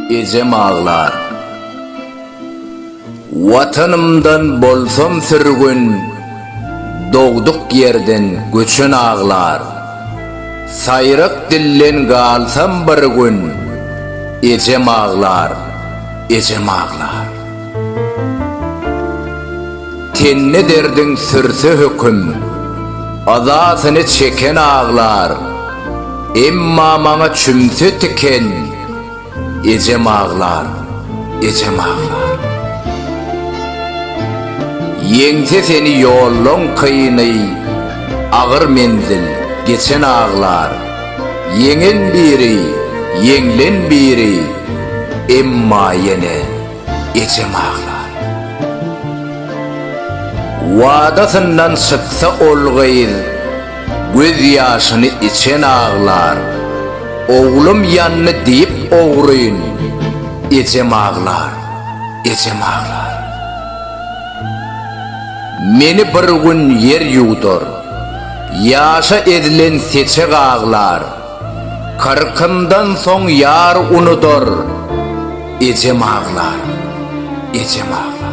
Ejem ağlar. Vatanımdan bolsam sürgün, doğduk yerden göçün ağlar. Sayrak dillen galsam bir gün, ejem ağlar, ejem ağlar. Tenne derdin sürse hüküm, azasını çeken ağlar. Emma mana çümse tiken, ejem ağlar, ejem ağlar. Yengse seni yollon kıyınay, ağır menzil geçen ağlar. Yengen biri, yenglen biri, emma yine ejem ağlar. Vadasından çıksa olgayır, göz yaşını içen ağlar. Oğlum yanını deyip oğruyun, ejem ağlar, ejem ağlar. Meni bir gün yer yudur, yaşa edilen seçek ağlar. Kırkımdan son yar unudur, ejem ağlar, ejem ağlar.